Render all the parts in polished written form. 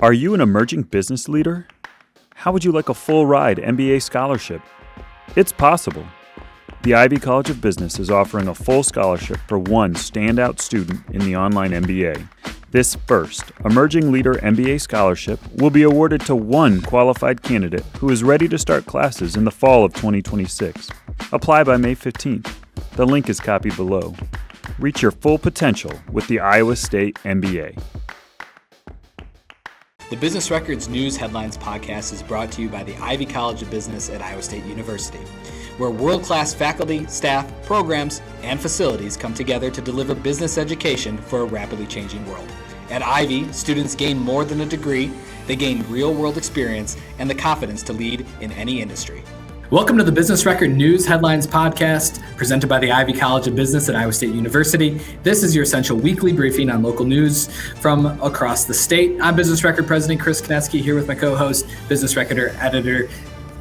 Are you an emerging business leader? How would you like a full-ride MBA scholarship? It's possible. The Ivy College of Business is offering a full scholarship for one standout student in the online MBA. This first Emerging Leader MBA scholarship will be awarded to one qualified candidate who is ready to start classes in the fall of 2026. Apply by May 15th. The link is copied below. Reach your full potential with the Iowa State MBA. The Business Records News Headlines podcast is brought to you by the Ivy College of Business at Iowa State University, where world-class faculty, staff, programs, and facilities come together to deliver business education for a rapidly changing world. At Ivy, students gain more than a degree, they gain real-world experience and the confidence to lead in any industry. Welcome to the Business Record News Headlines podcast, presented by the Ivy College of Business at Iowa State University. This is your essential weekly briefing on local news from across the state. I'm Business Record President Chris Conetzkey, here with my co-host, Business Record Editor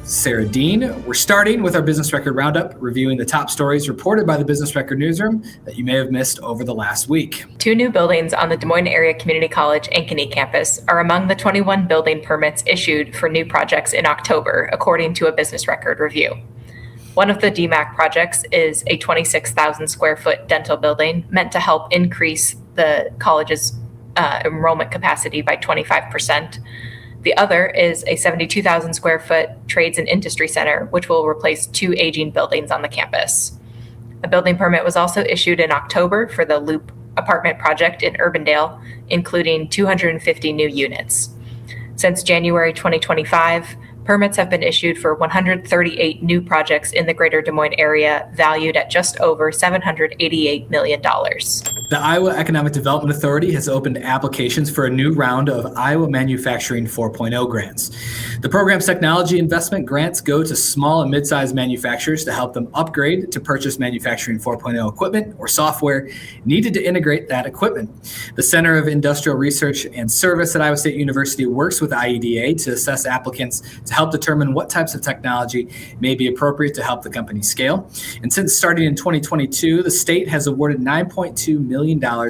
Sarah Diehn. We're starting with our Business Record Roundup, reviewing the top stories reported by the Business Record Newsroom that you may have missed over the last week. 2 new buildings on the Des Moines Area Community College Ankeny campus are among the 21 building permits issued for new projects in October, according to a Business Record review. One of the DMAC projects is a 26,000 square foot dental building meant to help increase the college's enrollment capacity by 25%. The other is a 72,000 square foot trades and industry center, which will replace 2 aging buildings on the campus. A building permit was also issued in October for the Loop apartment project in Urbandale, including 250 new units. Since January 2025, permits have been issued for 138 new projects in the greater Des Moines area, valued at just over $788 million. The Iowa Economic Development Authority has opened applications for a new round of Iowa Manufacturing 4.0 grants. The program's technology investment grants go to small and mid-sized manufacturers to help them upgrade to purchase Manufacturing 4.0 equipment or software needed to integrate that equipment. The Center of Industrial Research and Service at Iowa State University works with IEDA to assess applicants to help determine what types of technology may be appropriate to help the company scale. And since starting in 2022, the state has awarded $9.2 million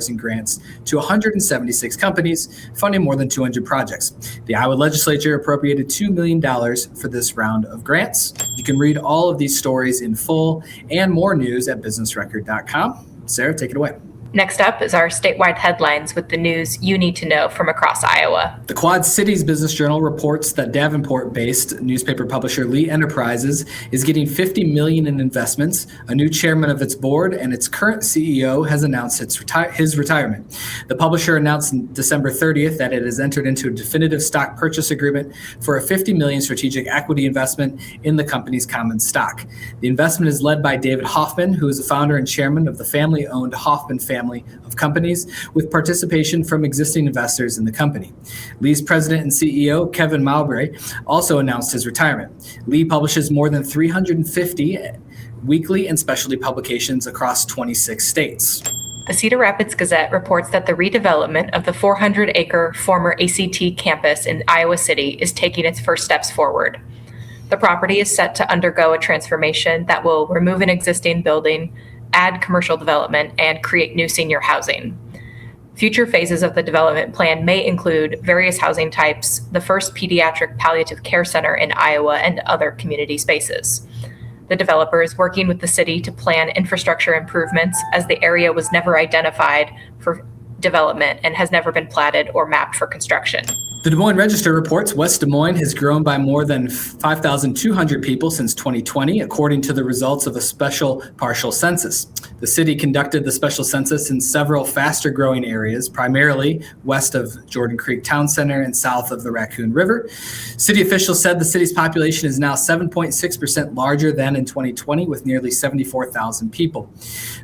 in grants to 176 companies, funding more than 200 projects. The Iowa legislature appropriated $2 million for this round of grants. You can read all of these stories in full and more news at businessrecord.com. Sarah, take it away. Next up is our statewide headlines with the news you need to know from across Iowa. The Quad Cities Business Journal reports that Davenport-based newspaper publisher Lee Enterprises is getting $50 million in investments. A new chairman of its board and its current CEO has announced his retirement. The publisher announced on December 30th that it has entered into a definitive stock purchase agreement for a $50 million strategic equity investment in the company's common stock. The investment is led by David Hoffman, who is the founder and chairman of the family-owned Hoffman family of companies, with participation from existing investors in the company. Lee's president and CEO, Kevin Mowbray, also announced his retirement. Lee publishes more than 350 weekly and specialty publications across 26 states. The Cedar Rapids Gazette reports that the redevelopment of the 400-acre former ACT campus in Iowa City is taking its first steps forward. The property is set to undergo a transformation that will remove an existing building, add commercial development, and create new senior housing. Future phases of the development plan may include various housing types, the first pediatric palliative care center in Iowa, and other community spaces. The developer is working with the city to plan infrastructure improvements, as the area was never identified for development and has never been platted or mapped for construction. The Des Moines Register reports West Des Moines has grown by more than 5,200 people since 2020, according to the results of a special partial census. The city conducted the special census in several faster growing areas, primarily west of Jordan Creek Town Center and south of the Raccoon River. City officials said the city's population is now 7.6% larger than in 2020, with nearly 74,000 people.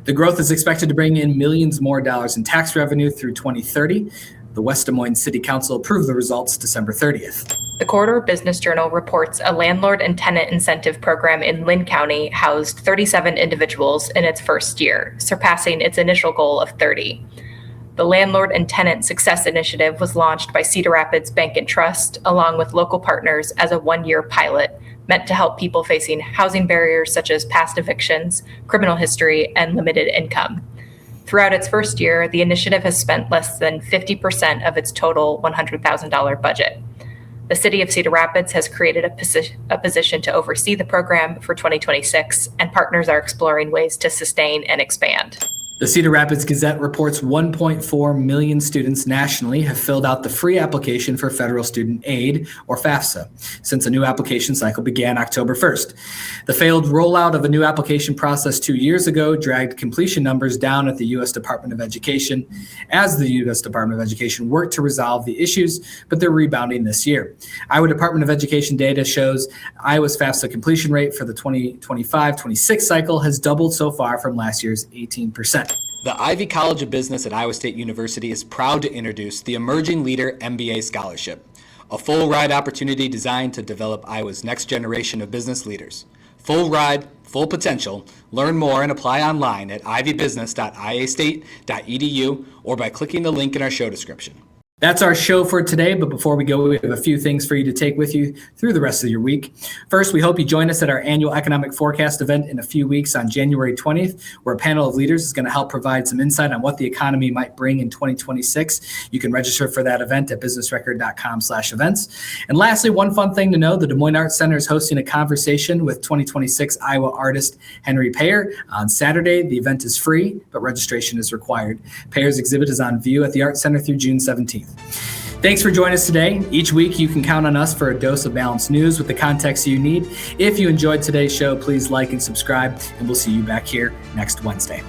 The growth is expected to bring in millions more dollars in tax revenue through 2030. The West Des Moines City Council approved the results December 30th. The Corridor Business Journal reports a landlord and tenant incentive program in Lynn County housed 37 individuals in its first year, surpassing its initial goal of 30. The Landlord and Tenant Success Initiative was launched by Cedar Rapids Bank and Trust, along with local partners, as a one-year pilot meant to help people facing housing barriers such as past evictions, criminal history, and limited income. Throughout its first year, the initiative has spent less than 50% of its total $100,000 budget. The City of Cedar Rapids has created a position to oversee the program for 2026, and partners are exploring ways to sustain and expand. The Cedar Rapids Gazette reports 1.4 million students nationally have filled out the free application for federal student aid, or FAFSA, since a new application cycle began October 1st. The failed rollout of a new application process 2 years ago dragged completion numbers down at the U.S. Department of Education as the U.S. Department of Education worked to resolve the issues, but they're rebounding this year. Iowa Department of Education data shows Iowa's FAFSA completion rate for the 2025-26 cycle has doubled so far from last year's 18%. The Ivy College of Business at Iowa State University is proud to introduce the Emerging Leader MBA Scholarship, a full ride opportunity designed to develop Iowa's next generation of business leaders. Full ride, full potential. Learn more and apply online at ivybusiness.iastate.edu or by clicking the link in our show description. That's our show for today, but before we go, we have a few things for you to take with you through the rest of your week. First, we hope you join us at our annual economic forecast event in a few weeks on January 20th, where a panel of leaders is going to help provide some insight on what the economy might bring in 2026. You can register for that event at businessrecord.com/events. And lastly, one fun thing to know, the Des Moines Arts Center is hosting a conversation with 2026 Iowa artist Henry Payer on Saturday. The event is free, but registration is required. Payer's exhibit is on view at the Arts Center through June 17th. Thanks for joining us today. Each week, you can count on us for a dose of balanced news with the context you need. If you enjoyed today's show, please like and subscribe, and we'll see you back here next Wednesday.